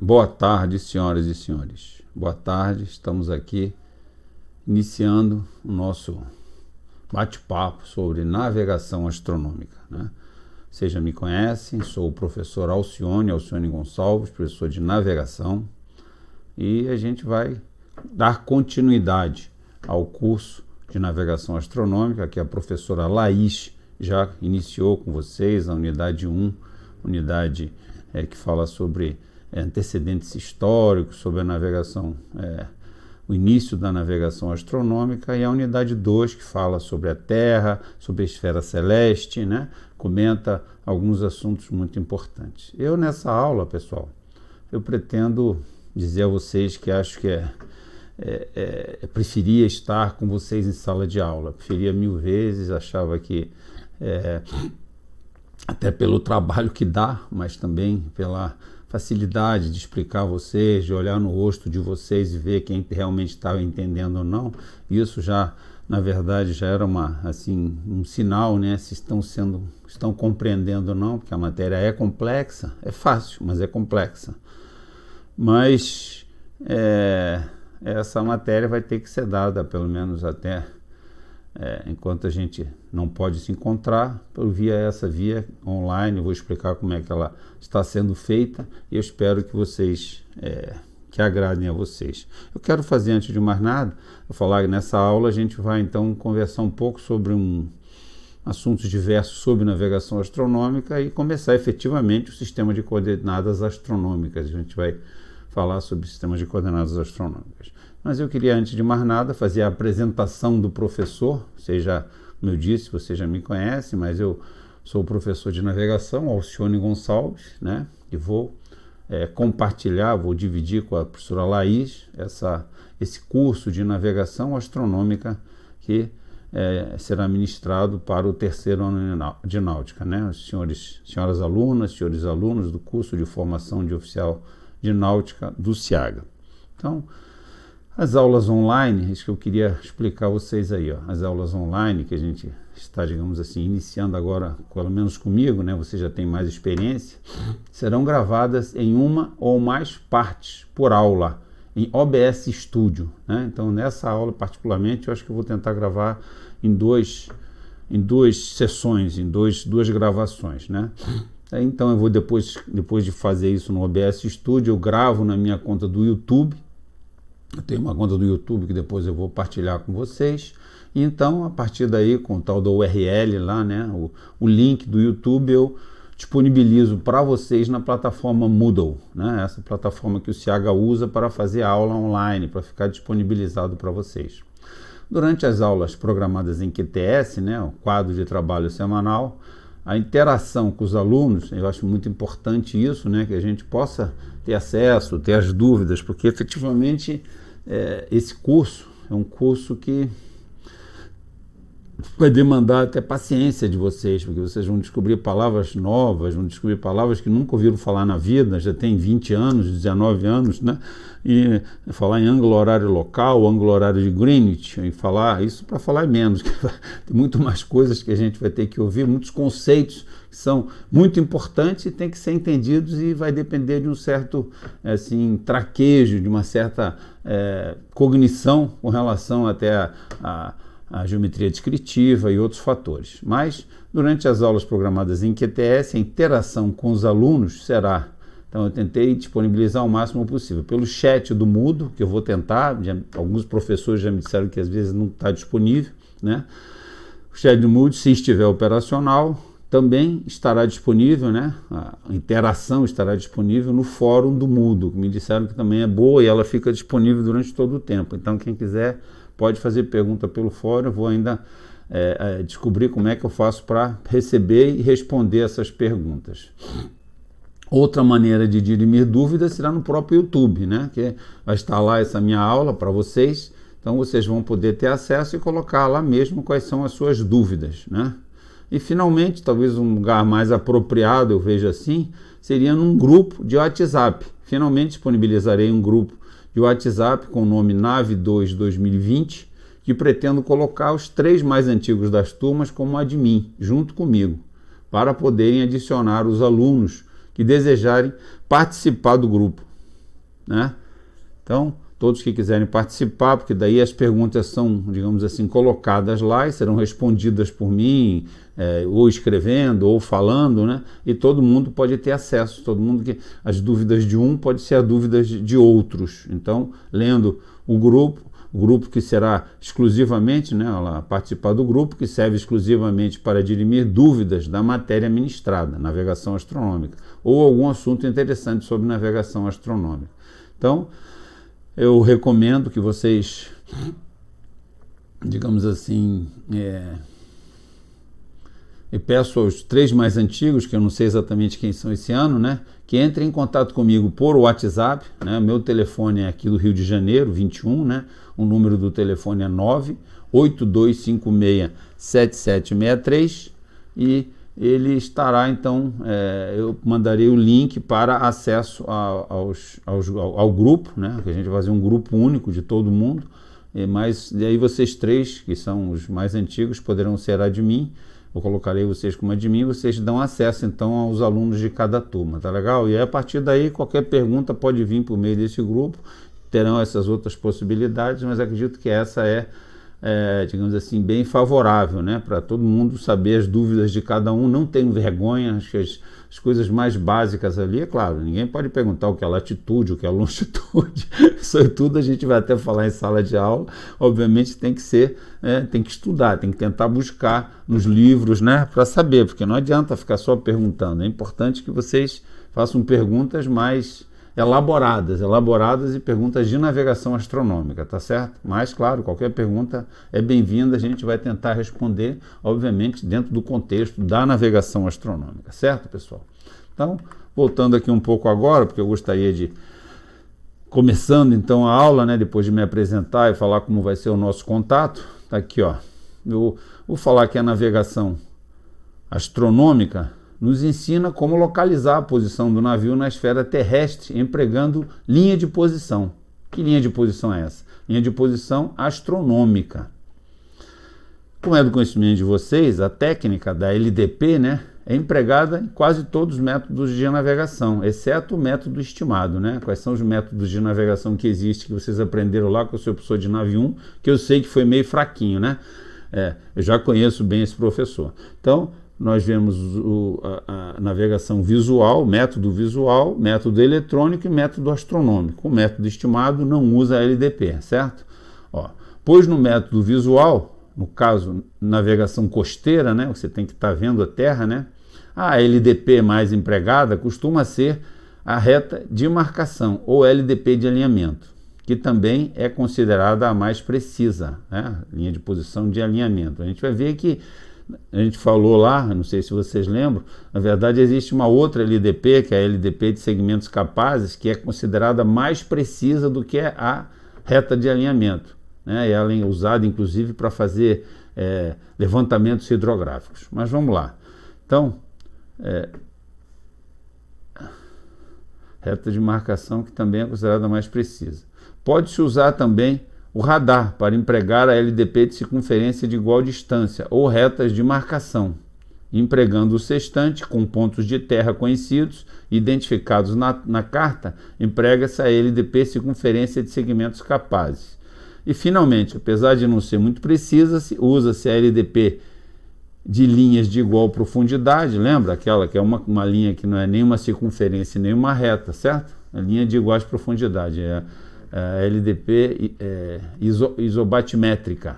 Boa tarde, senhoras e senhores. Boa tarde, estamos aqui iniciando o nosso bate-papo sobre navegação astronômica, né? Vocês já me conhecem, sou o professor Alcione Gonçalves, professor de navegação, e a gente vai dar continuidade ao curso de navegação astronômica que a professora Laís já iniciou com vocês, a unidade 1, unidade que fala sobre antecedentes históricos, sobre a navegação, o início da navegação astronômica, e a unidade 2, que fala sobre a Terra, sobre a esfera celeste, né? Comenta alguns assuntos muito importantes. Eu, nessa aula, pessoal, eu pretendo dizer a vocês que acho que preferia estar com vocês em sala de aula, preferia 1000 vezes, achava que até pelo trabalho que dá, mas também pela facilidade de explicar a vocês, de olhar no rosto de vocês e ver quem realmente estava entendendo ou não. Isso já, na verdade, já era um sinal, né, se estão compreendendo ou não, porque a matéria é complexa, é fácil, mas é complexa. Mas essa matéria vai ter que ser dada, pelo menos até enquanto a gente não pode se encontrar, via online. Eu vou explicar como é que ela está sendo feita e eu espero que vocês, que agradem a vocês. Eu quero fazer, antes de mais nada, eu falar que nessa aula a gente vai então conversar um pouco sobre assuntos diversos sobre navegação astronômica e começar efetivamente o sistema de coordenadas astronômicas. A gente vai falar sobre sistemas de coordenadas astronômicas. Mas eu queria, antes de mais nada, fazer a apresentação do professor. Como eu disse, você já me conhece, mas eu sou o professor de navegação, Alcione Gonçalves, né? E vou compartilhar, vou dividir com a professora Laís esse curso de navegação astronômica que será ministrado para o 3º ano de náutica, né? Os senhoras alunas, senhores alunos do curso de formação de oficial de náutica do SIAGA. Então, as aulas online, isso que eu queria explicar a vocês aí, ó. As aulas online que a gente está, digamos assim, iniciando agora, pelo menos comigo, né? Você já tem mais experiência, serão gravadas em uma ou mais partes por aula, em OBS Studio, né? Então, nessa aula particularmente, eu acho que eu vou tentar gravar em duas sessões, em duas gravações, né? Então, eu vou depois de fazer isso no OBS Studio, eu gravo na minha conta do YouTube. Eu tenho uma conta do YouTube que depois eu vou partilhar com vocês. E então, a partir daí, com o tal da URL lá, né, o link do YouTube, eu disponibilizo para vocês na plataforma Moodle, né, essa plataforma que o SIAGA usa para fazer aula online, para ficar disponibilizado para vocês. Durante as aulas programadas em QTS, né, o quadro de trabalho semanal, a interação com os alunos, eu acho muito importante isso, né, que a gente possa ter acesso, ter as dúvidas, porque efetivamente esse curso é um curso que vai demandar até paciência de vocês, porque vocês vão descobrir palavras novas, vão descobrir palavras que nunca ouviram falar na vida, já tem 20 anos, 19 anos, né? E falar em ângulo horário local, ângulo horário de Greenwich, e falar isso para falar menos, tem muito mais coisas que a gente vai ter que ouvir, muitos conceitos que são muito importantes e têm que ser entendidos, e vai depender de um certo traquejo, de uma certa cognição com relação até a geometria descritiva e outros fatores. Mas, durante as aulas programadas em QTS, a interação com os alunos será... Então, eu tentei disponibilizar o máximo possível pelo chat do Moodle, que eu vou tentar. Alguns professores já me disseram que às vezes não está disponível, né? O chat do Moodle, se estiver operacional, também estará disponível, né? A interação estará disponível no fórum do Moodle, que me disseram que também é boa e ela fica disponível durante todo o tempo. Então, quem quiser pode fazer pergunta pelo fórum. Eu vou ainda descobrir como é que eu faço para receber e responder essas perguntas. Outra maneira de dirimir dúvidas será no próprio YouTube, né? Que vai estar lá essa minha aula para vocês. Então, vocês vão poder ter acesso e colocar lá mesmo quais são as suas dúvidas, né? E, finalmente, talvez um lugar mais apropriado, eu vejo assim, seria num grupo de WhatsApp. Finalmente, disponibilizarei um grupo de WhatsApp com o nome Nave2 2020, que pretendo colocar os 3 mais antigos das turmas como admin, junto comigo, para poderem adicionar os alunos que desejarem participar do grupo. né? Então, todos que quiserem participar, porque daí as perguntas são, digamos assim, colocadas lá e serão respondidas por mim, ou escrevendo, ou falando, né? E todo mundo pode ter acesso, todo mundo que... As dúvidas de um pode ser as dúvidas de outros. Então, lendo o grupo que será exclusivamente, né, participar do grupo que serve exclusivamente para dirimir dúvidas da matéria ministrada, navegação astronômica, ou algum assunto interessante sobre navegação astronômica. Então, eu recomendo que vocês, digamos assim, e peço aos 3 mais antigos, que eu não sei exatamente quem são esse ano, né, que entrem em contato comigo por WhatsApp, né, meu telefone é aqui do Rio de Janeiro, 21, né, o número do telefone é 982567763 e ele estará, então, eu mandarei o link para acesso ao grupo, né, que a gente vai fazer um grupo único de todo mundo, mas e aí vocês 3, que são os mais antigos, poderão ser admin. Eu colocarei vocês como admin, vocês dão acesso então aos alunos de cada turma, tá legal? E aí, a partir daí qualquer pergunta pode vir por meio desse grupo, terão essas outras possibilidades, mas acredito que essa digamos assim, bem favorável, né? Para todo mundo saber as dúvidas de cada um, não tenham vergonha, acho que as coisas mais básicas ali, é claro, ninguém pode perguntar o que é latitude, o que é longitude, isso tudo a gente vai até falar em sala de aula, obviamente tem que ser, tem que estudar, tem que tentar buscar nos livros, né, para saber, porque não adianta ficar só perguntando, é importante que vocês façam perguntas mais elaboradas e perguntas de navegação astronômica, tá certo? Mas, claro, qualquer pergunta é bem-vinda, a gente vai tentar responder, obviamente, dentro do contexto da navegação astronômica, certo, pessoal? Então, voltando aqui um pouco agora, porque eu gostaria de, começando então a aula, né, depois de me apresentar e falar como vai ser o nosso contato, tá aqui, ó, eu vou falar que a navegação astronômica nos ensina como localizar a posição do navio na esfera terrestre, empregando linha de posição. Que linha de posição é essa? Linha de posição astronômica. Como é do conhecimento de vocês, a técnica da LDP, né, é empregada em quase todos os métodos de navegação, exceto o método estimado, né? Quais são os métodos de navegação que existem, que vocês aprenderam lá com o seu professor de nave 1, que eu sei que foi meio fraquinho, né? Eu já conheço bem esse professor. Então, nós vemos a navegação visual, método eletrônico e método astronômico. O método estimado não usa a LDP, certo? Pois no método visual, no caso, navegação costeira, né, você tem que estar vendo a terra, né? A LDP mais empregada costuma ser a reta de marcação, ou LDP de alinhamento, que também é considerada a mais precisa, né? Linha de posição de alinhamento. A gente vai ver que a gente falou lá, não sei se vocês lembram, na verdade existe uma outra LDP, que é a LDP de segmentos capazes, que é considerada mais precisa do que a reta de alinhamento, né? E ela é usada inclusive para fazer levantamentos hidrográficos. Mas vamos lá. Então, reta de marcação, que também é considerada mais precisa. Pode-se usar também o radar para empregar a LDP de circunferência de igual distância ou retas de marcação, empregando o sextante com pontos de terra conhecidos, identificados na carta, emprega-se a LDP circunferência de segmentos capazes. E finalmente, apesar de não ser muito precisa, usa-se a LDP de linhas de igual profundidade, lembra? Aquela que é uma linha que não é nem uma circunferência nem uma reta, certo? A linha de iguais profundidade, a LDP isobatimétrica.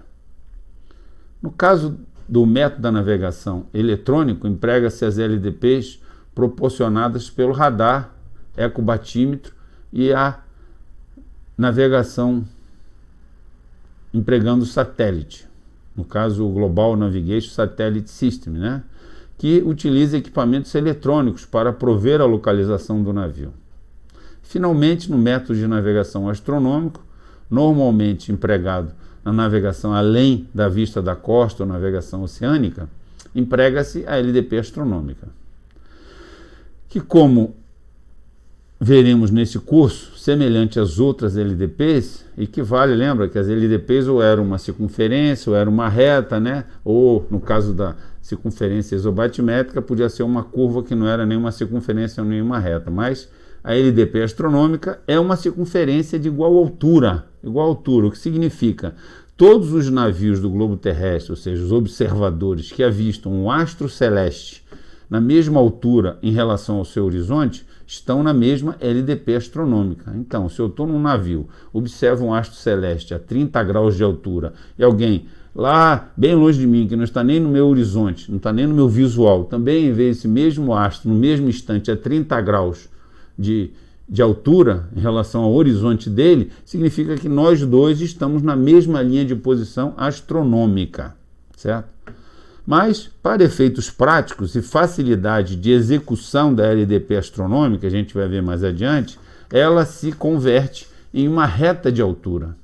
No caso do método da navegação eletrônico, emprega-se as LDPs proporcionadas pelo radar, ecobatímetro e a navegação empregando satélite. No caso, o Global Navigation Satellite System, né? Que utiliza equipamentos eletrônicos para prover a localização do navio. Finalmente, no método de navegação astronômico, normalmente empregado na navegação além da vista da costa ou navegação oceânica, emprega-se a LDP astronômica, que, como veremos nesse curso, semelhante às outras LDPs, equivale, lembra que as LDPs ou eram uma circunferência ou era uma reta, né? Ou, no caso da circunferência isobatimétrica, podia ser uma curva que não era nem uma circunferência nem uma reta, mas a LDP astronômica é uma circunferência de igual altura, o que significa todos os navios do globo terrestre, ou seja, os observadores que avistam um astro celeste na mesma altura em relação ao seu horizonte, estão na mesma LDP astronômica. Então, se eu estou num navio, observo um astro celeste a 30 graus de altura e alguém lá bem longe de mim, que não está nem no meu horizonte, não está nem no meu visual, também vê esse mesmo astro no mesmo instante a 30 graus de altura em relação ao horizonte dele, significa que nós dois estamos na mesma linha de posição astronômica, certo? Mas, para efeitos práticos e facilidade de execução da LDP astronômica, a gente vai ver mais adiante, ela se converte em uma reta de altura.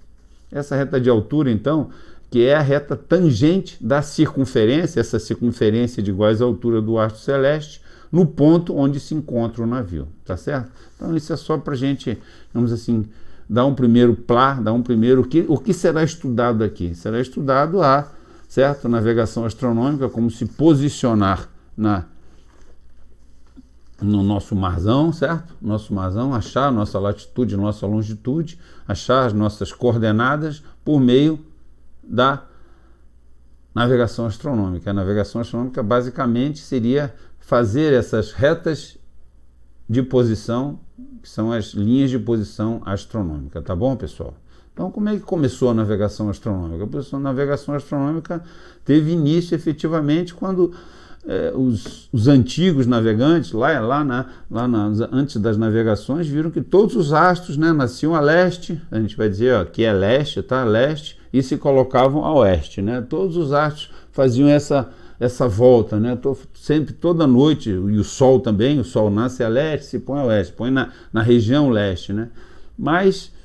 Essa reta de altura, então, que é a reta tangente da circunferência, essa circunferência de iguais altura do astro celeste, no ponto onde se encontra o navio, tá certo? Então isso é só para a gente, vamos assim, dar um primeiro o que será estudado aqui? Será estudado certo? Navegação astronômica, como se posicionar no nosso marzão, certo? Nosso marzão, achar nossa latitude, nossa longitude, achar as nossas coordenadas por meio da navegação astronômica. A navegação astronômica basicamente seria fazer essas retas de posição, que são as linhas de posição astronômica, tá bom, pessoal? Então, como é que começou a navegação astronômica? A navegação astronômica teve início efetivamente quando os antigos navegantes, antes das navegações, viram que todos os astros, né, nasciam a leste, a gente vai dizer que é leste, tá? Leste, e se colocavam a oeste, né? Todos os astros faziam essa volta, né? Sempre, toda noite, e o Sol também, o Sol nasce a leste, se põe a oeste, põe na região leste, né? Mas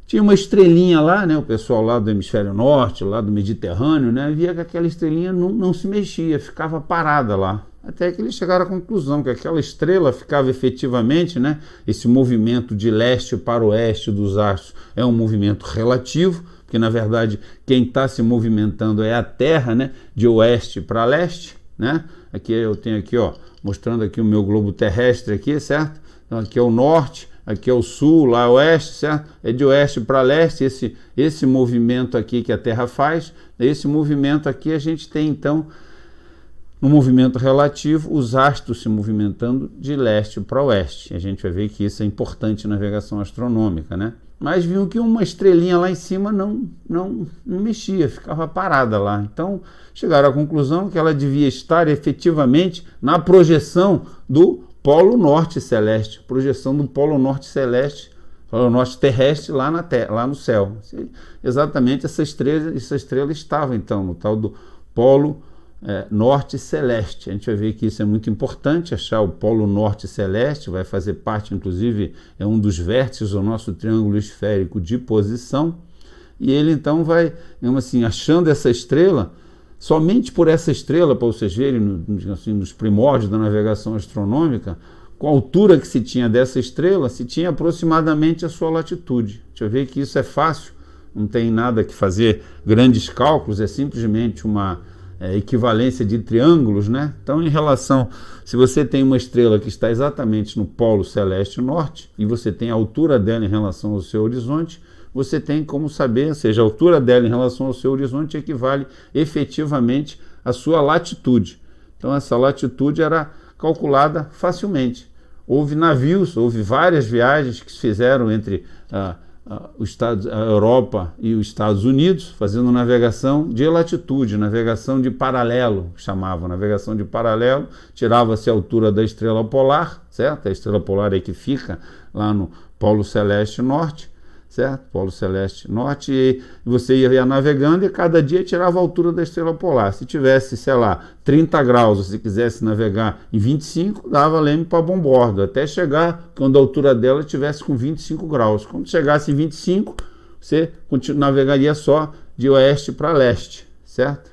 tinha uma estrelinha lá, né? O pessoal lá do hemisfério norte, lá do Mediterrâneo, né? Via que aquela estrelinha não se mexia, ficava parada lá. Até que eles chegaram à conclusão que aquela estrela ficava efetivamente, né? Esse movimento de leste para oeste dos astros é um movimento relativo, porque na verdade quem está se movimentando é a Terra, né? De oeste para leste, né? Aqui eu tenho aqui, ó, mostrando aqui o meu globo terrestre aqui, certo? Então aqui é o norte, aqui é o sul, lá é o oeste, certo? É de oeste para leste, esse movimento aqui que a Terra faz, esse movimento aqui a gente tem então, no movimento relativo, os astros se movimentando de leste para oeste. A gente vai ver que isso é importante na navegação astronômica, né? Mas viu que uma estrelinha lá em cima não mexia, ficava parada lá. Então chegaram à conclusão que ela devia estar efetivamente na projeção do Polo Norte Celeste, projeção do Polo Norte Celeste, Polo Norte Terrestre lá lá no céu. Exatamente essa estrela estava então no tal do Polo Norte Celeste. A gente vai ver que isso é muito importante, achar o Polo Norte Celeste, vai fazer parte, inclusive, é um dos vértices do nosso triângulo esférico de posição, e ele então vai, digamos assim, achando essa estrela, somente por essa estrela, para vocês verem, assim, nos primórdios da navegação astronômica, com a altura que se tinha dessa estrela, se tinha aproximadamente a sua latitude. Deixa eu ver que isso é fácil, não tem nada que fazer grandes cálculos, é simplesmente uma equivalência de triângulos, né? Então, em relação, se você tem uma estrela que está exatamente no polo celeste norte, e você tem a altura dela em relação ao seu horizonte, você tem como saber, ou seja, a altura dela em relação ao seu horizonte equivale efetivamente à sua latitude. Então, essa latitude era calculada facilmente. Houve navios, houve várias viagens que se fizeram entre a Europa e os Estados Unidos, fazendo navegação de latitude, navegação de paralelo, chamavam navegação de paralelo, tirava-se a altura da estrela polar, certo? A estrela polar é que fica lá no Polo Celeste Norte, certo? Polo Celeste Norte, e você ia navegando e cada dia tirava a altura da estrela polar. Se tivesse, sei lá, 30 graus, se quisesse navegar em 25, dava leme para bombordo, até chegar quando a altura dela estivesse com 25 graus. Quando chegasse em 25, você navegaria só de oeste para leste, certo?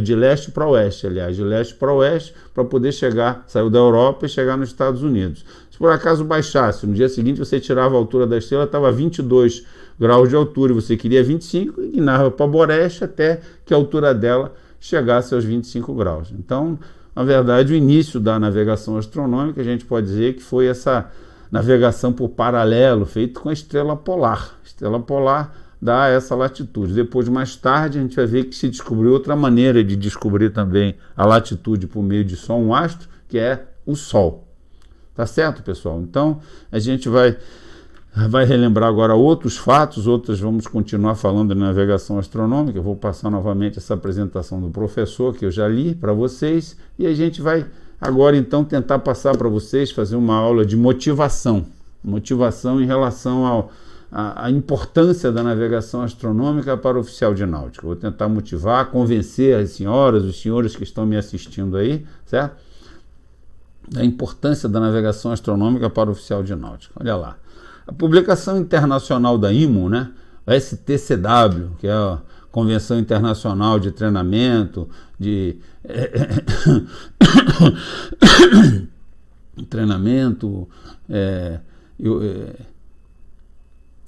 De leste para oeste, aliás, de leste para oeste, para poder chegar, saiu da Europa e chegar nos Estados Unidos. Se por acaso baixasse, no dia seguinte você tirava a altura da estrela, estava 22 graus de altura, e você queria 25, e guinava para Boreste até que a altura dela chegasse aos 25 graus. Então, na verdade, o início da navegação astronômica, a gente pode dizer que foi navegação por paralelo, feito com a estrela polar. A estrela polar dá essa latitude. Depois, mais tarde, a gente vai ver que se descobriu outra maneira de descobrir também a latitude por meio de só um astro, que é o Sol. Tá certo, pessoal? Então, a gente vai relembrar agora outros fatos, vamos continuar falando de navegação astronômica. Eu vou passar novamente essa apresentação do professor, que eu já li para vocês, e a gente vai agora, então, tentar passar para vocês, fazer uma aula de motivação em relação à importância da navegação astronômica para o oficial de náutica. Vou tentar motivar, convencer as senhoras, os senhores que estão me assistindo aí, certo? Da importância da navegação astronômica para o oficial de náutica. Olha lá. A publicação internacional da IMO, né? A STCW, que é a Convenção Internacional de Treinamento,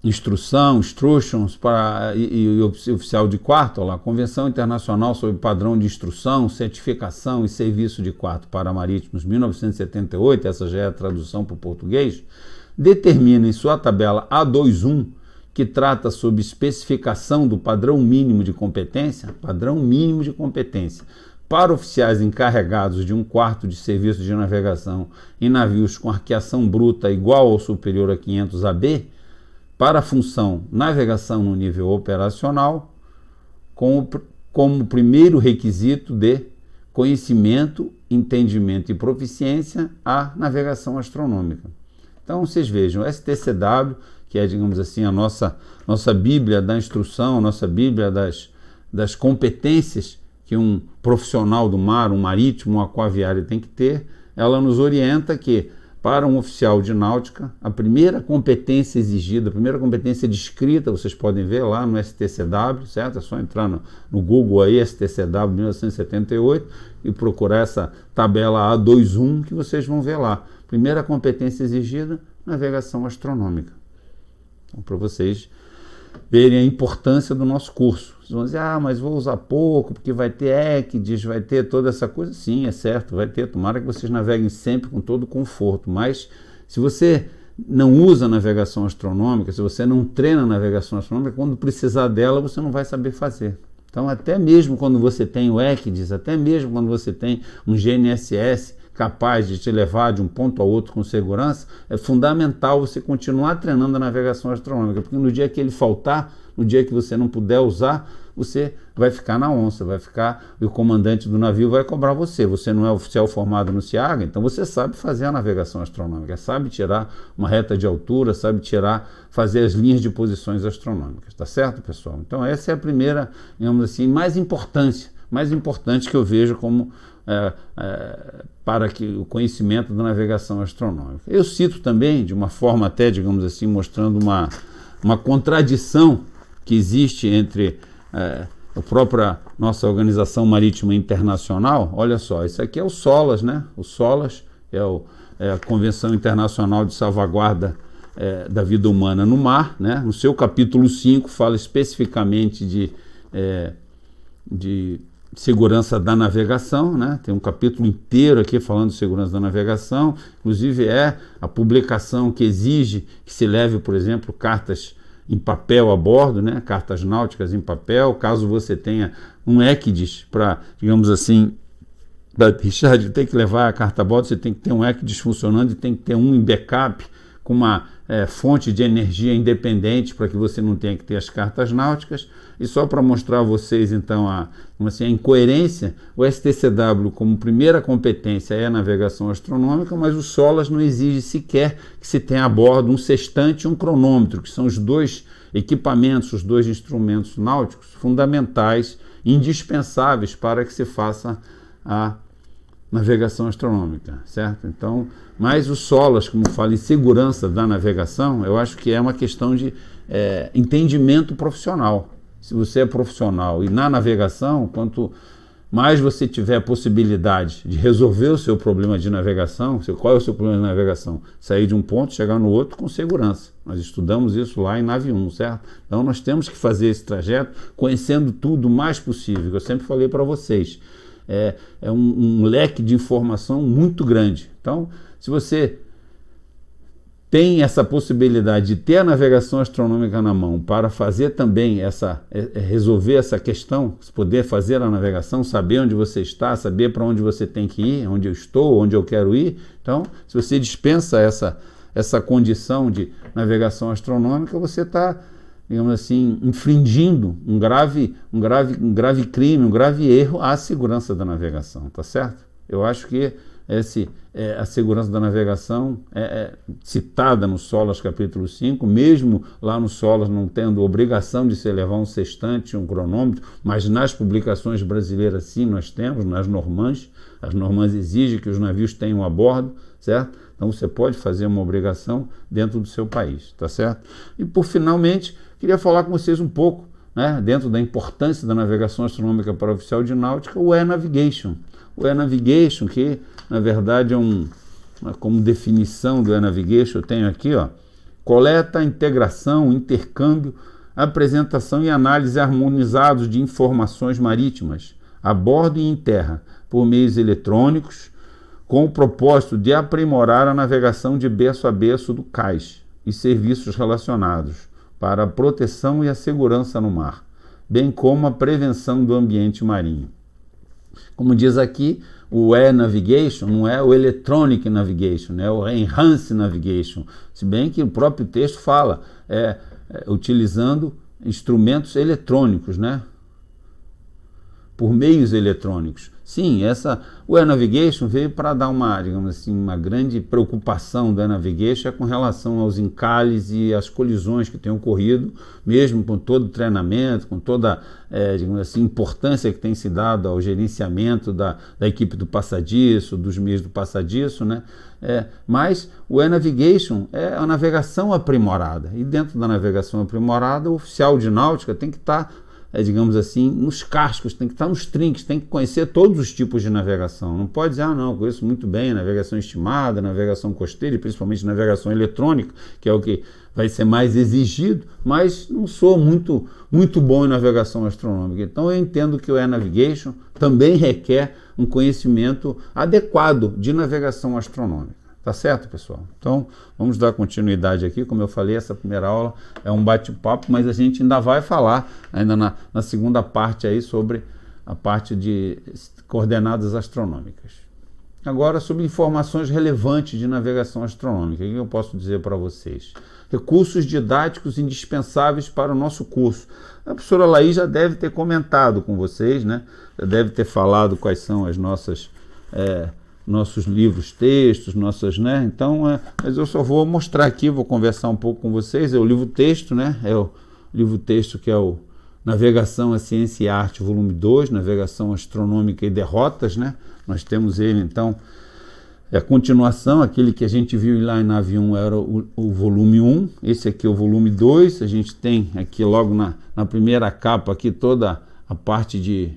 instructions para e oficial de quarto, lá, Convenção Internacional sobre Padrão de Instrução, Certificação e Serviço de Quarto para Marítimos, 1978, essa já é a tradução para o português, determina em sua tabela A21, que trata sobre especificação do padrão mínimo de competência, para oficiais encarregados de um quarto de serviço de navegação em navios com arqueação bruta igual ou superior a 500 AB, para a função navegação no nível operacional, como primeiro requisito de conhecimento, entendimento e proficiência à navegação astronômica. Então, vocês vejam, o STCW, que é, digamos assim, a nossa Bíblia da instrução, nossa Bíblia das competências que um profissional do mar, um marítimo, um aquaviário tem que ter, ela nos orienta que, para um oficial de náutica, a primeira competência exigida, a primeira competência descrita, vocês podem ver lá no STCW, certo? É só entrar no Google aí, STCW 1978, e procurar essa tabela A21 que vocês vão ver lá. Primeira competência exigida, navegação astronômica. Então, para vocês verem a importância do nosso curso. Vocês vão dizer, mas vou usar pouco, porque vai ter ECDIS, vai ter toda essa coisa. Sim, é certo, vai ter. Tomara que vocês naveguem sempre com todo conforto. Mas, se você não usa navegação astronômica, se você não treina navegação astronômica, quando precisar dela, você não vai saber fazer. Então, até mesmo quando você tem o ECDIS, até mesmo quando você tem um GNSS, capaz de te levar de um ponto a outro com segurança, é fundamental você continuar treinando a navegação astronômica, porque no dia que ele faltar, no dia que você não puder usar, você vai ficar na onça, e o comandante do navio vai cobrar você. Você não é oficial formado no CIAGA, então você sabe fazer a navegação astronômica, sabe tirar uma reta de altura, sabe fazer as linhas de posições astronômicas, tá certo, pessoal? Então essa é a primeira, digamos assim, mais importante que eu vejo como para que o conhecimento da navegação astronômica. Eu cito também, de uma forma até, digamos assim, mostrando uma contradição que existe entre a própria nossa Organização Marítima Internacional. Olha só, isso aqui é o SOLAS, né? O SOLAS é a Convenção Internacional de Salvaguarda da Vida Humana no Mar, né? No seu capítulo 5 fala especificamente de segurança da navegação, né? Tem um capítulo inteiro aqui falando de segurança da navegação, inclusive a publicação que exige que se leve, por exemplo, cartas em papel a bordo, né? Cartas náuticas em papel, caso você tenha um ECDIS para, digamos assim, para deixar de ter que levar a carta a bordo, você tem que ter um ECDIS funcionando e tem que ter um em backup com uma fonte de energia independente para que você não tenha que ter as cartas náuticas. E só para mostrar a vocês, então, a incoerência, o STCW, como primeira competência, é a navegação astronômica, mas o SOLAS não exige sequer que se tenha a bordo um sextante e um cronômetro, que são os dois equipamentos, os dois instrumentos náuticos fundamentais, indispensáveis para que se faça a navegação astronômica, certo? Então, mas o SOLAS, como fala em segurança da navegação, eu acho que é uma questão de entendimento profissional. Se você é profissional e na navegação, quanto mais você tiver a possibilidade de resolver o seu problema de navegação, qual é o seu problema de navegação? Sair de um ponto, chegar no outro com segurança. Nós estudamos isso lá em Nave 1, certo? Então nós temos que fazer esse trajeto conhecendo tudo o mais possível. Eu sempre falei para vocês, é um leque de informação muito grande. Então, se você tem essa possibilidade de ter a navegação astronômica na mão para fazer também resolver essa questão, poder fazer a navegação, saber onde você está, saber para onde você tem que ir, onde eu estou, onde eu quero ir. Então, se você dispensa essa condição de navegação astronômica, você está, digamos assim, infringindo um grave crime, um grave erro à segurança da navegação, tá certo? Eu acho que a segurança da navegação é citada no Solas capítulo 5, mesmo lá no Solas não tendo obrigação de se levar um sextante, um cronômetro, mas nas publicações brasileiras sim nós temos, nas normãs. As normãs exigem que os navios tenham a bordo, certo? Então você pode fazer uma obrigação dentro do seu país, tá certo? E finalmente, queria falar com vocês um pouco, né, dentro da importância da navegação astronômica para o oficial de náutica, o e-navigation. O e-navigation, que na verdade como definição do e-navigation, eu tenho aqui, ó, coleta, integração, intercâmbio, apresentação e análise harmonizados de informações marítimas, a bordo e em terra, por meios eletrônicos, com o propósito de aprimorar a navegação de berço a berço do cais e serviços relacionados para a proteção e a segurança no mar, bem como a prevenção do ambiente marinho. Como diz aqui, o e-navigation não é o electronic navigation, é o enhanced navigation, se bem que o próprio texto fala, utilizando instrumentos eletrônicos, né? Por meios eletrônicos. Sim, o e-navigation veio para dar digamos assim, uma grande preocupação do e-navigation com relação aos encalhes e às colisões que têm ocorrido, mesmo com todo o treinamento, com toda digamos assim, importância que tem se dado ao gerenciamento da equipe do passadiço, dos meios do passadiço, né? Mas o e-navigation é a navegação aprimorada, e dentro da navegação aprimorada o oficial de náutica tem que estar digamos assim, nos cascos, tem que estar nos trinques, tem que conhecer todos os tipos de navegação. Não pode dizer, não, conheço muito bem navegação estimada, navegação costeira e principalmente navegação eletrônica, que é o que vai ser mais exigido, mas não sou muito bom em navegação astronômica. Então eu entendo que o e-navigation também requer um conhecimento adequado de navegação astronômica. Tá certo, pessoal? Então, vamos dar continuidade aqui. Como eu falei, essa primeira aula é um bate-papo, mas a gente ainda vai falar, ainda na segunda parte aí, sobre a parte de coordenadas astronômicas. Agora, sobre informações relevantes de navegação astronômica, o que eu posso dizer para vocês? Recursos didáticos indispensáveis para o nosso curso. A professora Laís já deve ter comentado com vocês, né? Já deve ter falado quais são as nossos livros, textos, né? Então, mas eu só vou mostrar aqui, vou conversar um pouco com vocês. É o livro-texto, né? É o livro-texto que é o Navegação, a Ciência e a Arte, volume 2, Navegação Astronômica e Derrotas, né? Nós temos ele, então, a continuação, aquele que a gente viu lá em Nave 1 era o volume 1, esse aqui é o volume 2, a gente tem aqui logo na primeira capa aqui toda a parte de...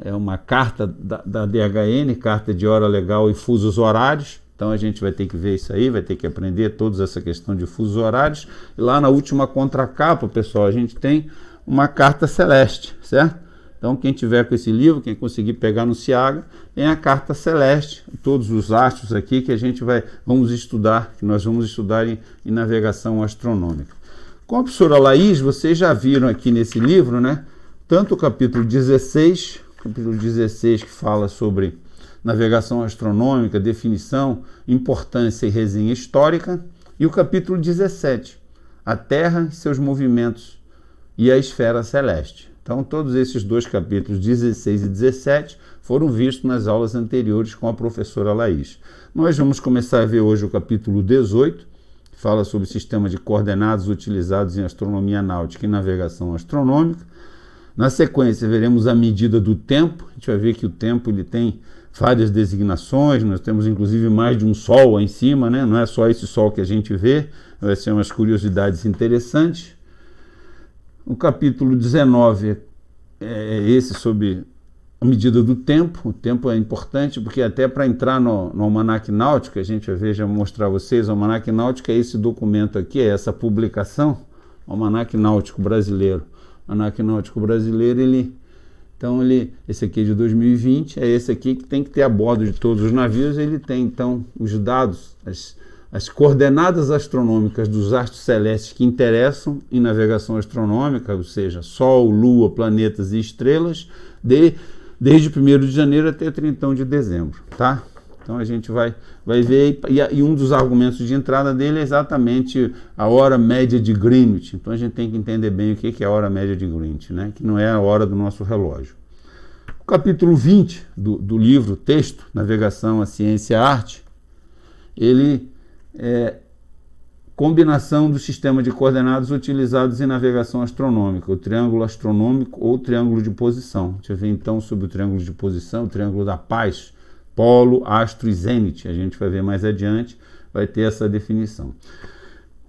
uma carta da DHN, Carta de Hora Legal e Fusos Horários. Então a gente vai ter que ver isso aí, vai ter que aprender toda essa questão de fusos horários. E lá na última contracapa, pessoal, a gente tem uma carta celeste, certo? Então quem tiver com esse livro, quem conseguir pegar no Ciaga, tem a carta celeste, todos os astros aqui que vamos estudar, que nós vamos estudar em navegação astronômica. Com a professora Laís, vocês já viram aqui nesse livro, né? Tanto o capítulo 16 que fala sobre navegação astronômica, definição, importância e resenha histórica, e o capítulo 17, a Terra e seus movimentos e a esfera celeste. Então, todos esses dois capítulos, 16 e 17, foram vistos nas aulas anteriores com a professora Laís. Nós vamos começar a ver hoje o capítulo 18, que fala sobre o sistema de coordenadas utilizados em astronomia náutica e navegação astronômica. Na sequência, veremos a medida do tempo. A gente vai ver que o tempo ele tem várias designações, nós temos inclusive mais de um sol aí em cima, né? Não é só esse sol que a gente vê, vai ser umas curiosidades interessantes. O capítulo 19 é esse sobre a medida do tempo. O tempo é importante porque até para entrar no Almanac Náutico, a gente vai ver, já vou mostrar a vocês, o Almanac Náutico é esse documento aqui, é essa publicação, o Almanac Náutico Brasileiro. O Almanac Náutico Brasileiro, esse aqui é de 2020, é esse aqui que tem que ter a bordo de todos os navios, ele tem então os dados, as coordenadas astronômicas dos astros celestes que interessam em navegação astronômica, ou seja, Sol, Lua, planetas e estrelas, desde 1º de janeiro até 31 de dezembro, tá? Então a gente vai ver, e um dos argumentos de entrada dele é exatamente a hora média de Greenwich. Então a gente tem que entender bem o que é a hora média de Greenwich, né? Que não é a hora do nosso relógio. O capítulo 20 do livro, texto, Navegação, a Ciência e a Arte, ele é combinação do sistema de coordenadas utilizados em navegação astronômica, o triângulo astronômico ou triângulo de posição. A gente vai ver então sobre o triângulo de posição, o triângulo da paz, polo, astro e zênite. A gente vai ver mais adiante, vai ter essa definição.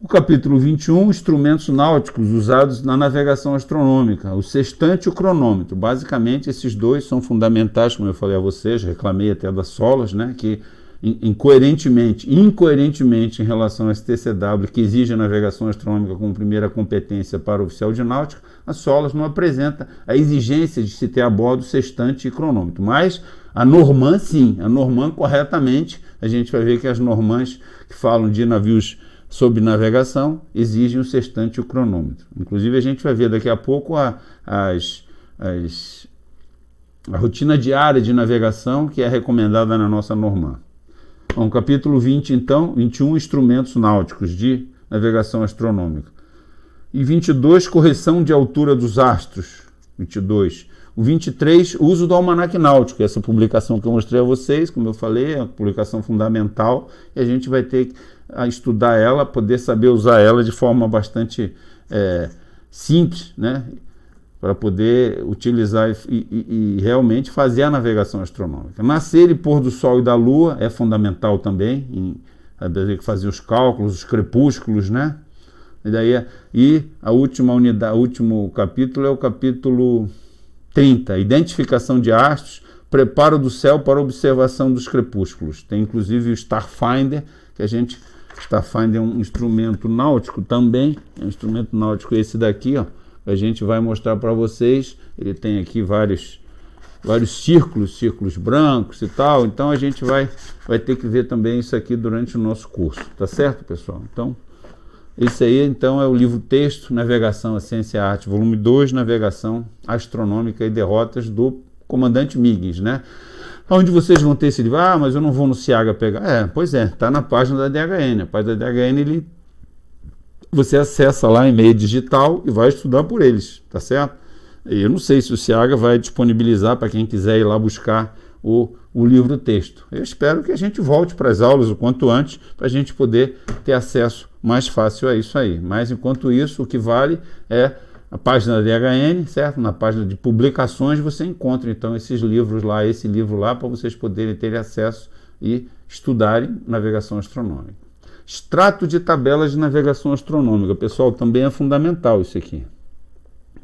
O capítulo 21, instrumentos náuticos usados na navegação astronômica, o sextante e o cronômetro. Basicamente, esses dois são fundamentais, como eu falei a vocês, reclamei até das solas, né, que incoerentemente em relação ao STCW, que exige a navegação astronômica como primeira competência para o oficial de náutica, a solas não apresenta a exigência de se ter a bordo sextante e cronômetro. Mas a Norman, sim, a Norman corretamente, a gente vai ver que as Normans que falam de navios sob navegação exigem o sextante e o cronômetro. Inclusive a gente vai ver daqui a pouco a rotina diária de navegação que é recomendada na nossa Norman. Bom, capítulo 20, então, 21, instrumentos náuticos de navegação astronômica. E 22, correção de altura dos astros. 22. O 23, uso do almanaque náutico. Essa publicação que eu mostrei a vocês, como eu falei, é uma publicação fundamental, e a gente vai ter que estudar ela, poder saber usar ela de forma bastante simples, né? Para poder utilizar e realmente fazer a navegação astronômica. Nascer e pôr do Sol e da Lua é fundamental também, ter que fazer os cálculos, os crepúsculos, né? E a última unidade, o último capítulo é o capítulo 30, identificação de astros, preparo do céu para observação dos crepúsculos. Tem inclusive o Starfinder, Starfinder é um instrumento náutico também, é um instrumento náutico esse daqui, ó. A gente vai mostrar para vocês, ele tem aqui vários círculos brancos e tal, então a gente vai ter que ver também isso aqui durante o nosso curso, tá certo, pessoal? Então, esse aí então é o livro texto, Navegação, a Ciência e a Arte, volume 2, Navegação Astronômica e Derrotas, do comandante Miggins, né? Onde vocês vão ter esse livro? Ah, mas eu não vou no Ciaga pegar. Pois é, tá na página da DHN, a página da DHN você acessa lá em meio digital e vai estudar por eles, tá certo? E eu não sei se o Ciaga vai disponibilizar para quem quiser ir lá buscar o livro texto. Eu espero que a gente volte para as aulas o quanto antes, para a gente poder ter acesso mais fácil a isso aí. Mas enquanto isso, o que vale é a página da DHN, certo? Na página de publicações você encontra então esse livro lá, para vocês poderem ter acesso e estudarem navegação astronômica. Extrato de tabelas de navegação astronômica. Pessoal, também é fundamental isso aqui,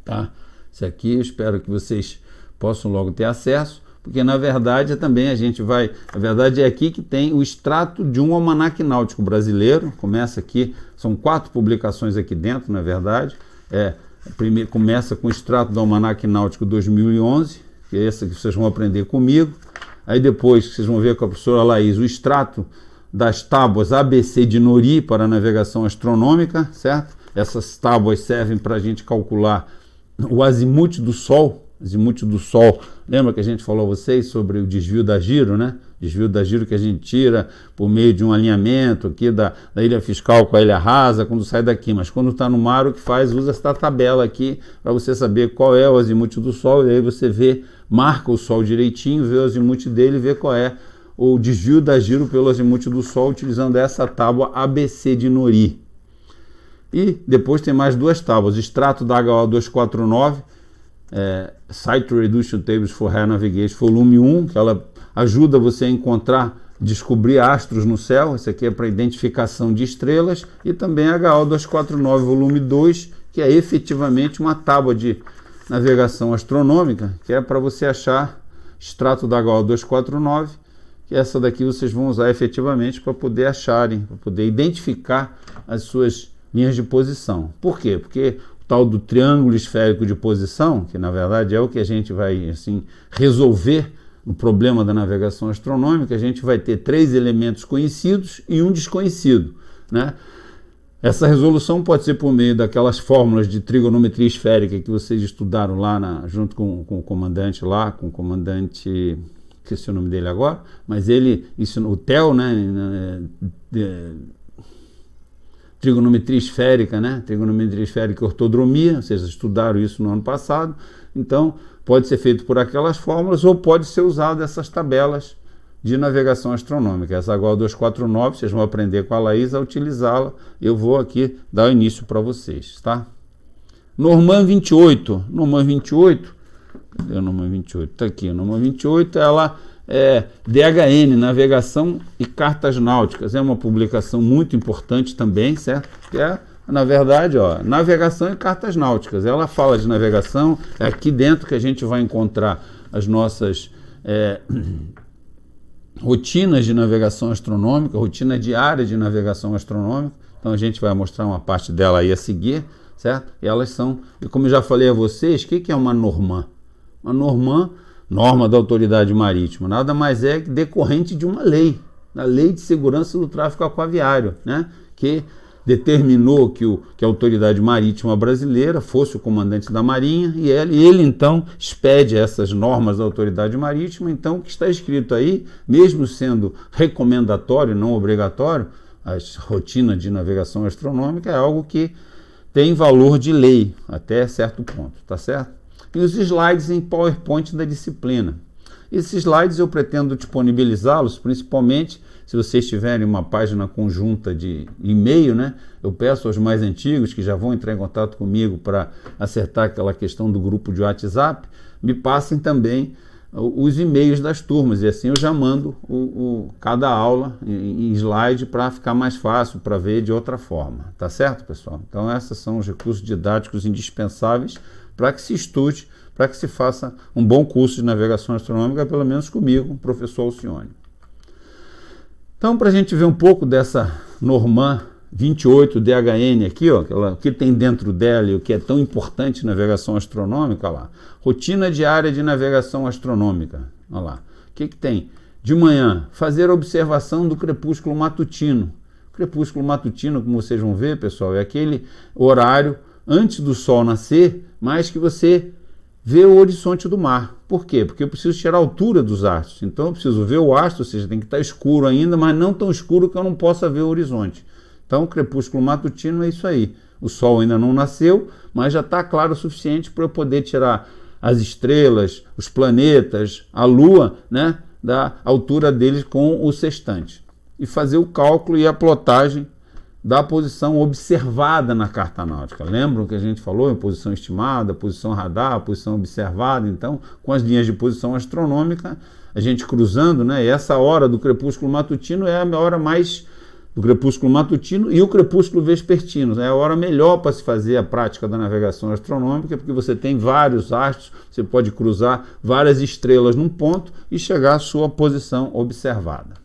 tá? Isso aqui eu espero que vocês possam logo ter acesso, porque na verdade também a verdade é aqui que tem o extrato de um almanaque náutico brasileiro. Começa aqui, são 4 publicações aqui dentro, na verdade. Primeiro começa com o extrato do almanaque náutico 2011, que é essa que vocês vão aprender comigo. Aí depois vocês vão ver com a professora Laís o extrato das tábuas ABC de Nori para navegação astronômica, certo? Essas tábuas servem para a gente calcular o azimuth do Sol. Lembra que a gente falou a vocês sobre o desvio da giro, né? Desvio da giro que a gente tira por meio de um alinhamento aqui da ilha fiscal com a ilha rasa, quando sai daqui. Mas quando está no mar, o que faz? Usa esta tabela aqui para você saber qual é o azimuth do Sol, e aí você marca o Sol direitinho, vê o azimuth dele e vê qual é o desvio da giro pelo azimuth do Sol, utilizando essa tábua ABC de Nori. E depois tem mais 2 tábuas, extrato da HO 249, Site Reduction Tables for Air Navigation, volume 1, que ela ajuda você a descobrir astros no céu. Isso aqui é para identificação de estrelas. E também a HO 249, volume 2, que é efetivamente uma tábua de navegação astronômica, que é para você achar extrato da HO 249, que essa daqui vocês vão usar efetivamente para poder acharem, para poder identificar as suas linhas de posição. Por quê? Porque o tal do triângulo esférico de posição, que na verdade é o que a gente vai assim resolver no problema da navegação astronômica, a gente vai ter 3 elementos conhecidos e um desconhecido, né? Essa resolução pode ser por meio daquelas fórmulas de trigonometria esférica que vocês estudaram lá junto com o comandante lá, com o comandante, esqueci o nome dele agora, mas ele ensinou o TEL, né? Trigonometria esférica, né? Trigonometria esférica e ortodromia, vocês estudaram isso no ano passado. Então, pode ser feito por aquelas fórmulas ou pode ser usado essas tabelas de navegação astronômica. Essa AGOL 249, vocês vão aprender com a Laís a utilizá-la. Eu vou aqui dar o início para vocês, tá? Norman 28. Norman 28, cadê o Norman 28? Está aqui. Norman 28, ela é DHN, Navegação e Cartas Náuticas. É uma publicação muito importante também, certo? Que é, na verdade, ó, navegação e cartas náuticas. Ela fala de navegação, é aqui dentro que a gente vai encontrar as nossas rotinas de navegação astronômica, rotina diária de navegação astronômica. Então a gente vai mostrar uma parte dela aí a seguir, certo? E elas são, e como eu já falei a vocês, o que é uma Norman? Uma Norman, norma da autoridade marítima, nada mais é que decorrente de uma lei, a Lei de Segurança do Tráfego Aquaviário, né? Que determinou que a autoridade marítima brasileira fosse o comandante da Marinha e ele então expede essas normas da autoridade marítima. Então o que está escrito aí, mesmo sendo recomendatório, não obrigatório, a rotina de navegação astronômica é algo que tem valor de lei até certo ponto, tá certo? E os slides em PowerPoint da disciplina. Esses slides eu pretendo disponibilizá-los, principalmente se vocês tiverem uma página conjunta de e-mail, né? Eu peço aos mais antigos que já vão entrar em contato comigo para acertar aquela questão do grupo de WhatsApp, me passem também os e-mails das turmas, e assim eu já mando cada aula em slide para ficar mais fácil, para ver de outra forma, tá certo, pessoal? Então esses são os recursos didáticos indispensáveis para que se estude, para que se faça um bom curso de navegação astronômica, pelo menos comigo, professor Alcione. Então, para a gente ver um pouco dessa Norman 28 DHN aqui, ó, o que tem dentro dela e o que é tão importante em navegação astronômica, olha lá. Rotina diária de navegação astronômica, olha lá. O que tem? De manhã, fazer observação do crepúsculo matutino. O crepúsculo matutino, como vocês vão ver, pessoal, é aquele horário antes do sol nascer, mas que você vê o horizonte do mar. Por quê? Porque eu preciso tirar a altura dos astros. Então eu preciso ver o astro, ou seja, tem que estar escuro ainda, mas não tão escuro que eu não possa ver o horizonte. Então o crepúsculo matutino é isso aí. O sol ainda não nasceu, mas já está claro o suficiente para eu poder tirar as estrelas, os planetas, a lua, né, da altura deles com o sextante. E fazer o cálculo e a plotagem da posição observada na carta náutica. Lembram que a gente falou em posição estimada, posição radar, posição observada? Então, com as linhas de posição astronômica, a gente cruzando, né? E essa hora do crepúsculo matutino é a hora mais do crepúsculo matutino e o crepúsculo vespertino. É a hora melhor para se fazer a prática da navegação astronômica, porque você tem vários astros, você pode cruzar várias estrelas num ponto e chegar à sua posição observada.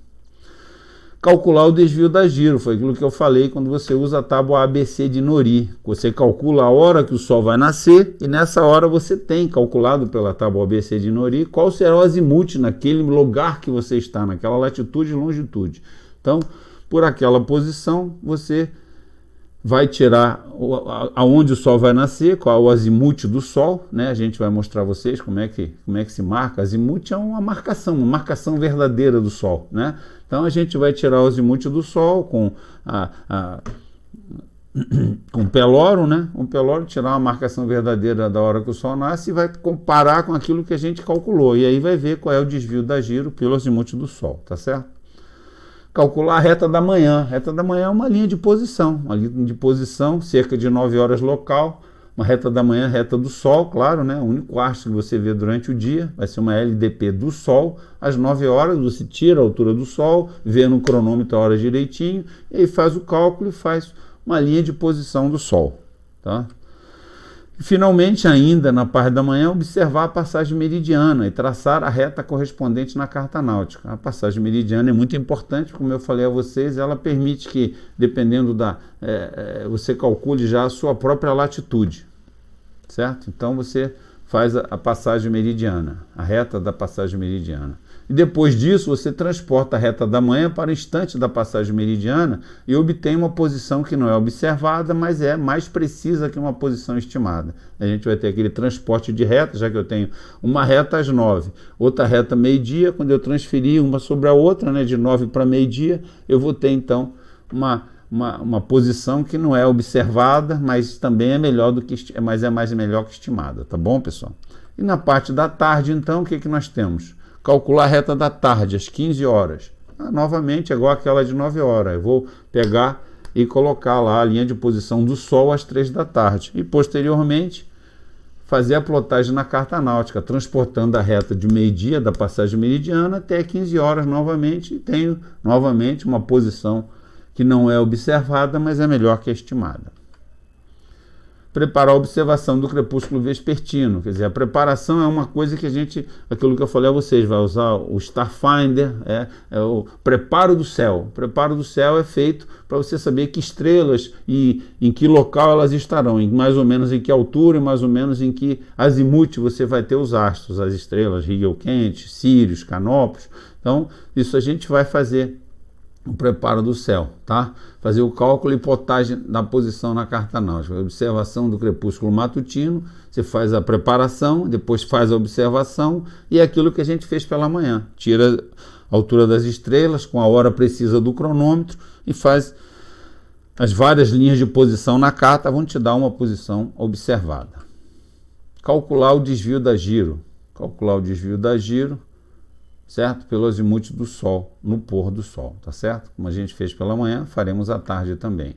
Calcular o desvio da giro, foi aquilo que eu falei quando você usa a tábua ABC de Nori. Você calcula a hora que o Sol vai nascer e nessa hora você tem calculado pela tábua ABC de Nori qual será o azimuth naquele lugar que você está, naquela latitude e longitude. Então, por aquela posição, você vai tirar aonde o Sol vai nascer, qual é o azimuth do Sol, né? A gente vai mostrar a vocês como é que se marca. Azimuth é uma marcação verdadeira do Sol, né? Então a gente vai tirar o azimuth do Sol com o peloro, né? O peloro tirar uma marcação verdadeira da hora que o Sol nasce e vai comparar com aquilo que a gente calculou. E aí vai ver qual é o desvio da giro pelo azimuth do Sol, tá certo? Calcular a reta da manhã. A reta da manhã é uma linha de posição. Uma linha de posição, cerca de 9 horas local. Uma reta da manhã, reta do Sol, claro, né? O único astro que você vê durante o dia vai ser uma LDP do Sol. Às 9 horas você tira a altura do Sol, vê no cronômetro a hora direitinho, e aí faz o cálculo e faz uma linha de posição do Sol, tá? E, finalmente, ainda na parte da manhã, observar a passagem meridiana e traçar a reta correspondente na carta náutica. A passagem meridiana é muito importante, como eu falei a vocês, ela permite que, dependendo você calcule já a sua própria latitude, certo? Então você faz a passagem meridiana, a reta da passagem meridiana. E depois disso, você transporta a reta da manhã para o instante da passagem meridiana e obtém uma posição que não é observada, mas é mais precisa que uma posição estimada. A gente vai ter aquele transporte de reta, já que eu tenho uma reta às 9, outra reta meio-dia. Quando eu transferir uma sobre a outra, né, de 9 para meio-dia, eu vou ter então uma posição que não é observada, mas também é melhor do que melhor que estimada, tá bom, pessoal? E na parte da tarde, então, o que nós temos? Calcular a reta da tarde, às 15 horas. Novamente, igual aquela de 9 horas. Eu vou pegar e colocar lá a linha de posição do Sol às 3 da tarde. E, posteriormente, fazer a plotagem na carta náutica, transportando a reta de meio-dia da passagem meridiana até 15 horas novamente. E tenho, novamente, uma posição que não é observada, mas é melhor que a estimada. Preparar a observação do crepúsculo vespertino. Quer dizer, a preparação é uma coisa que a gente, aquilo que eu falei a vocês, vai usar o Starfinder, é o preparo do céu. O preparo do céu é feito para você saber que estrelas e em que local elas estarão, mais ou menos em que altura e mais ou menos em que azimuth você vai ter os astros, as estrelas, Rigel-Kent, Sirius, Canopus. Então, isso a gente vai fazer o preparo do céu, tá? Fazer o cálculo e plotagem da posição na carta náutica. Observação do crepúsculo matutino, você faz a preparação, depois faz a observação e é aquilo que a gente fez pela manhã. Tira a altura das estrelas com a hora precisa do cronômetro e faz as várias linhas de posição na carta, vão te dar uma posição observada. Calcular o desvio da giro. Calcular o desvio da giro, certo? Pelo azimuth do Sol, no pôr do Sol, tá certo? Como a gente fez pela manhã, faremos à tarde também.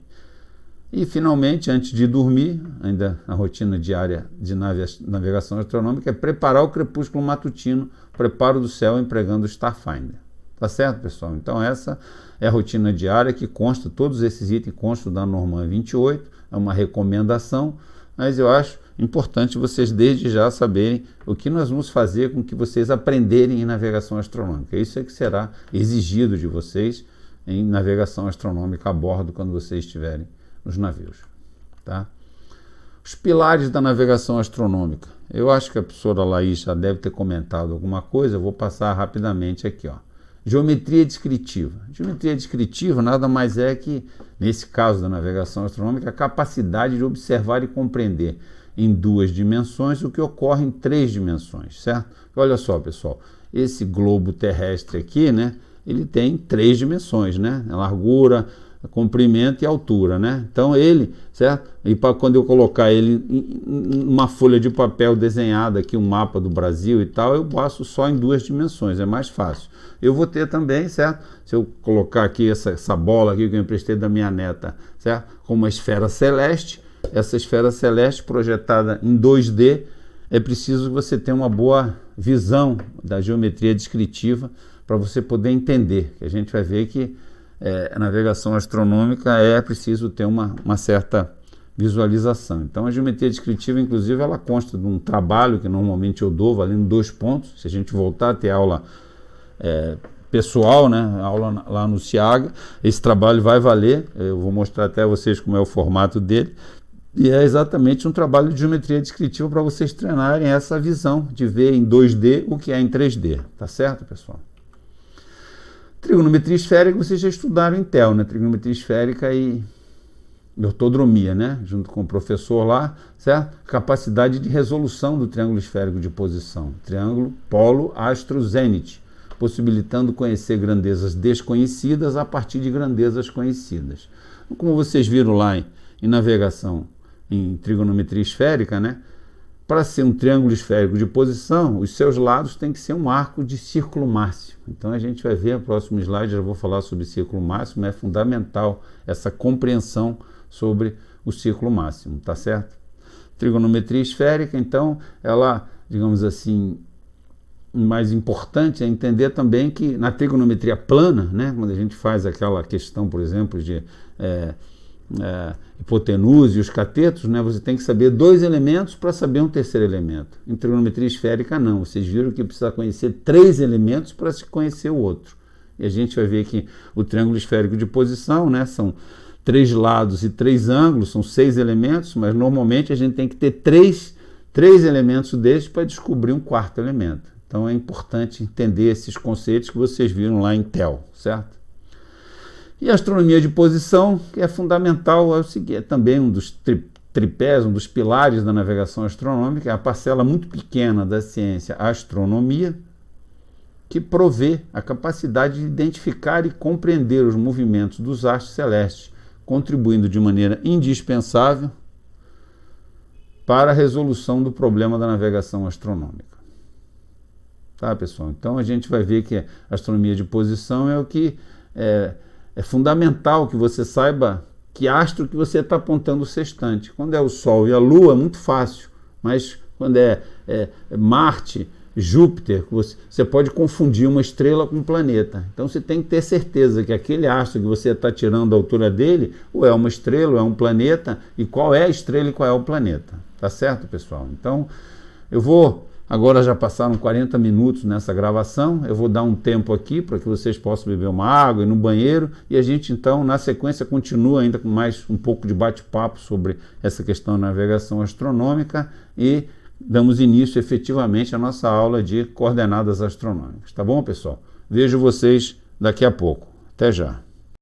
E, finalmente, antes de dormir, ainda a rotina diária de navegação astronômica é preparar o crepúsculo matutino, preparo do céu empregando o Starfinder. Tá certo, pessoal? Então, essa é a rotina diária que consta, todos esses itens constam da Norman 28, é uma recomendação, mas eu acho importante vocês desde já saberem o que nós vamos fazer com que vocês aprenderem em navegação astronômica. Isso é que será exigido de vocês em navegação astronômica a bordo quando vocês estiverem nos navios. Tá? Os pilares da navegação astronômica. Eu acho que a professora Laís já deve ter comentado alguma coisa, eu vou passar rapidamente aqui. Geometria descritiva. Geometria descritiva nada mais é que, nesse caso da navegação astronômica, a capacidade de observar e compreender em 2 dimensões o que ocorre em 3 dimensões, certo? Olha só, pessoal, esse globo terrestre aqui, né, ele tem 3 dimensões, né? A largura, comprimento e altura, né? Então ele, certo? E quando eu colocar ele em uma folha de papel desenhada aqui, um mapa do Brasil e tal, eu passo só em 2 dimensões, é mais fácil. Eu vou ter também, certo? Se eu colocar aqui essa bola aqui que eu emprestei da minha neta, certo? Com uma esfera celeste, essa esfera celeste projetada em 2D, é preciso que você tenha uma boa visão da geometria descritiva para você poder entender. A gente vai ver que a navegação astronômica é preciso ter uma certa visualização. Então a geometria descritiva, inclusive, ela consta de um trabalho que normalmente eu dou, valendo 2 pontos. Se a gente voltar a ter aula pessoal, né, aula lá no CIAGA, esse trabalho vai valer. Eu vou mostrar até a vocês como é o formato dele. E é exatamente um trabalho de geometria descritiva para vocês treinarem essa visão de ver em 2D o que é em 3D. Tá certo, pessoal? Trigonometria esférica vocês já estudaram em TEL, né? Trigonometria esférica e ortodromia, né? Junto com o professor lá, certo? Capacidade de resolução do triângulo esférico de posição. Triângulo polo astro zênite, possibilitando conhecer grandezas desconhecidas a partir de grandezas conhecidas. Como vocês viram lá em navegação em trigonometria esférica, né? Para ser um triângulo esférico de posição, os seus lados têm que ser um arco de círculo máximo. Então a gente vai ver no próximo slide, já vou falar sobre círculo máximo, é fundamental essa compreensão sobre o círculo máximo, tá certo? Trigonometria esférica, então, ela, digamos assim, mais importante é entender também que na trigonometria plana, né, quando a gente faz aquela questão, por exemplo, de hipotenusa e os catetos, né, você tem que saber 2 elementos para saber um terceiro elemento. Em trigonometria esférica não, vocês viram que precisa conhecer 3 elementos para se conhecer o outro. E a gente vai ver que o triângulo esférico de posição, né, são 3 lados e 3 ângulos, são 6 elementos, mas normalmente a gente tem que ter 3 3 elementos desses para descobrir um quarto elemento. Então é importante entender esses conceitos que vocês viram lá em TEL, certo? E a astronomia de posição, que é fundamental, é o seguinte, é também um dos tripés, um dos pilares da navegação astronômica, é a parcela muito pequena da ciência astronomia, que provê a capacidade de identificar e compreender os movimentos dos astros celestes, contribuindo de maneira indispensável para a resolução do problema da navegação astronômica. Tá, pessoal? Então a gente vai ver que a astronomia de posição é o que é fundamental que você saiba que astro que você está apontando o sextante. Quando é o Sol e a Lua é muito fácil, mas quando é Marte, Júpiter, você pode confundir uma estrela com um planeta. Então você tem que ter certeza que aquele astro que você está tirando a altura dele, ou é uma estrela, ou é um planeta, e qual é a estrela e qual é o planeta. Tá certo, pessoal? Então eu vou... Agora já passaram 40 minutos nessa gravação, eu vou dar um tempo aqui para que vocês possam beber uma água e ir no banheiro, e a gente então, na sequência, continua ainda com mais um pouco de bate-papo sobre essa questão da navegação astronômica e damos início efetivamente à nossa aula de coordenadas astronômicas. Tá bom, pessoal? Vejo vocês daqui a pouco. Até já!